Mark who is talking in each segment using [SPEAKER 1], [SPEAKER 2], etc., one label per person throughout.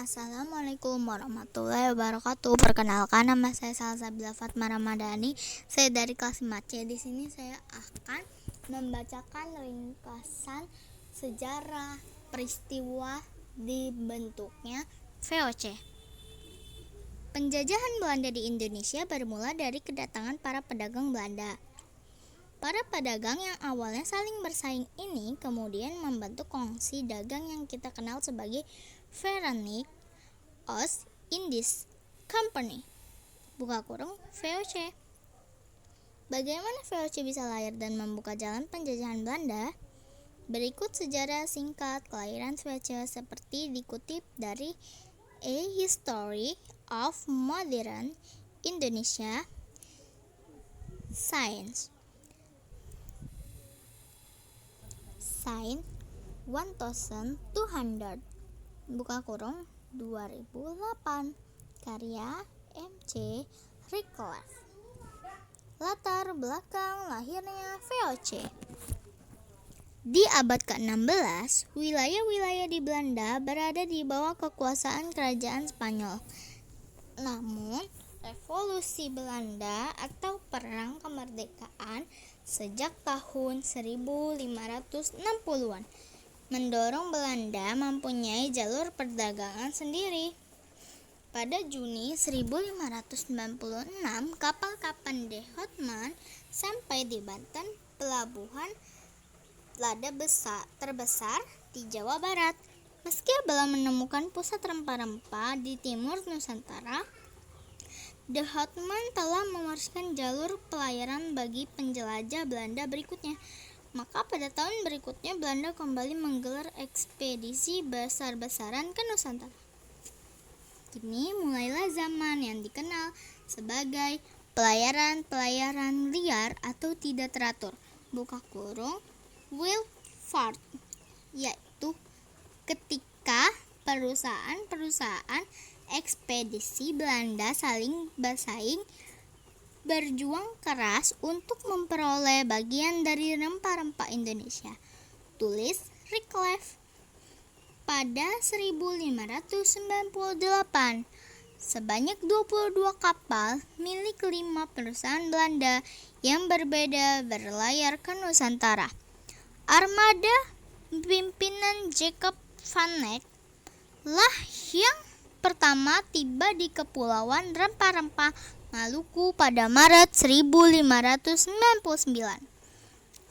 [SPEAKER 1] Assalamualaikum warahmatullahi wabarakatuh. Perkenalkan, nama saya Salsabila Fatma Ramadhani. Saya dari kelas 5C. Di sini saya akan membacakan ringkasan sejarah peristiwa dibentuknya VOC. Penjajahan Belanda di Indonesia bermula dari kedatangan para pedagang Belanda. Para pedagang yang awalnya saling bersaing ini kemudian membentuk kongsi dagang yang kita kenal sebagai Verenigd Oost-Indisch Company (VOC). Bagaimana VOC bisa lahir dan membuka jalan penjajahan Belanda? Berikut sejarah singkat kelahiran VOC seperti dikutip dari A History of Modern Indonesia Science 1200 (2008), karya M.C. Rickleff. Latar belakang lahirnya VOC. Di abad ke-16, wilayah-wilayah di Belanda berada di bawah kekuasaan kerajaan Spanyol. Namun, Revolusi Belanda atau Perang Kemerdekaan sejak tahun 1560-an mendorong Belanda mempunyai jalur perdagangan sendiri. Pada Juni 1596, kapal-kapal De Houtman sampai di Banten, pelabuhan lada terbesar di Jawa Barat. Meski belum menemukan pusat rempah-rempah di timur Nusantara, De Houtman telah mewariskan jalur pelayaran bagi penjelajah Belanda berikutnya. Maka pada tahun berikutnya Belanda kembali menggelar ekspedisi besar-besaran ke Nusantara. Kini mulailah zaman yang dikenal sebagai pelayaran liar atau tidak teratur (Wildvaart), yaitu ketika perusahaan-perusahaan ekspedisi Belanda saling bersaing berjuang keras untuk memperoleh bagian dari rempah-rempah Indonesia, tulis Rickleff. Pada 1598, sebanyak 22 kapal milik 5 perusahaan Belanda yang berbeda berlayar ke Nusantara. Armada pimpinan Jacob van Eyck lah yang pertama tiba di Kepulauan Rempah-Rempah Maluku pada Maret 1599.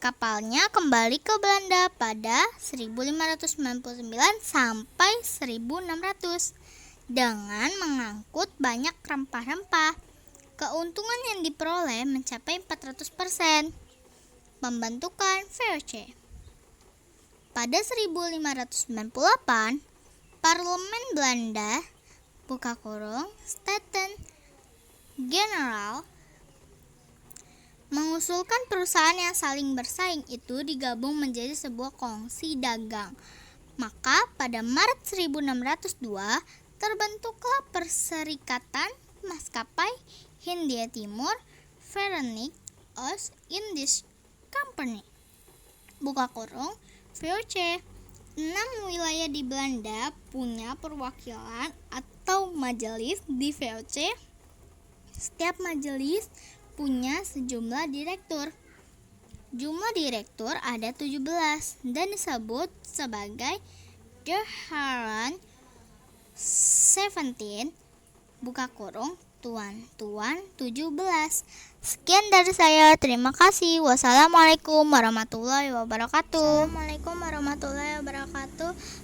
[SPEAKER 1] Kapalnya kembali ke Belanda pada 1599 sampai 1600 dengan mengangkut banyak rempah-rempah. Keuntungan yang diperoleh mencapai 400%. Pembentukan VOC. Pada 1598, Parlemen Belanda (Staten Generaal) mengusulkan perusahaan yang saling bersaing itu digabung menjadi sebuah kongsi dagang. Maka pada Maret 1602 terbentuklah Perserikatan Maskapai Hindia Timur Verenigd Oost-Indisch Company (VOC). 6 wilayah di Belanda punya perwakilan atau majelis di VOC. Setiap majelis punya sejumlah direktur. Jumlah direktur ada 17 dan disebut sebagai The Heren 17 (Tuan-Tuan 17). Sekian dari saya. Terima kasih. Wassalamualaikum warahmatullahi wabarakatuh.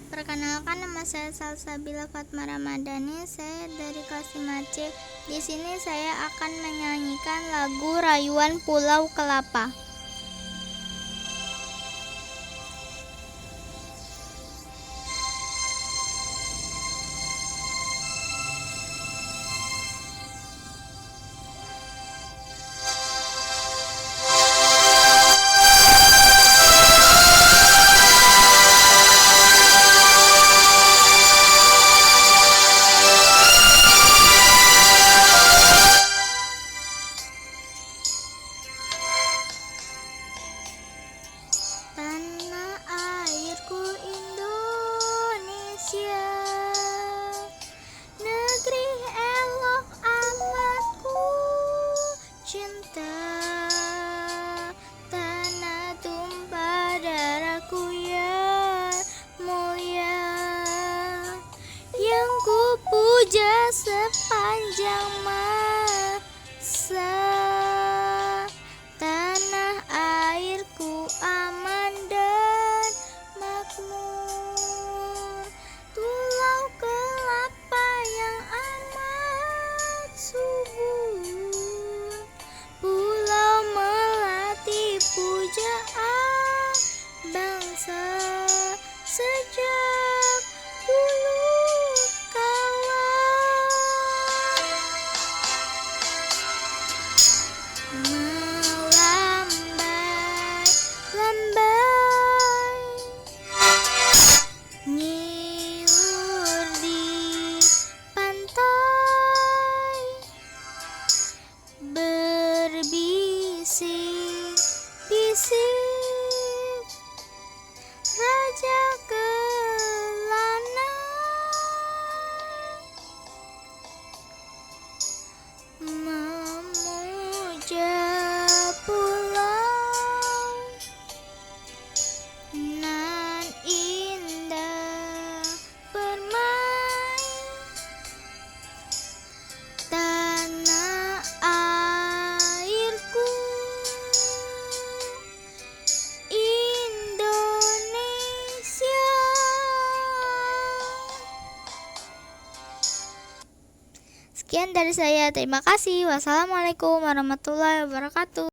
[SPEAKER 1] Perkenalkan, nama saya Salsabila Fatma Ramadhani. Saya dari kelas 5C. Di sini saya akan menyanyikan lagu Rayuan Pulau Kelapa. sepanjang masa. Tanah airku aman dan makmur, tulau kelapa yang amat subur, pulau melati pujaan bangsa sejak dulu kala. Melambai-lambai nyiur di pantai, berbisik-bisik raja kelana, memuja pulau nan indah bermain. Tanah airku Indonesia. Sekian dari saya, terima kasih. Wassalamualaikum warahmatullahi wabarakatuh.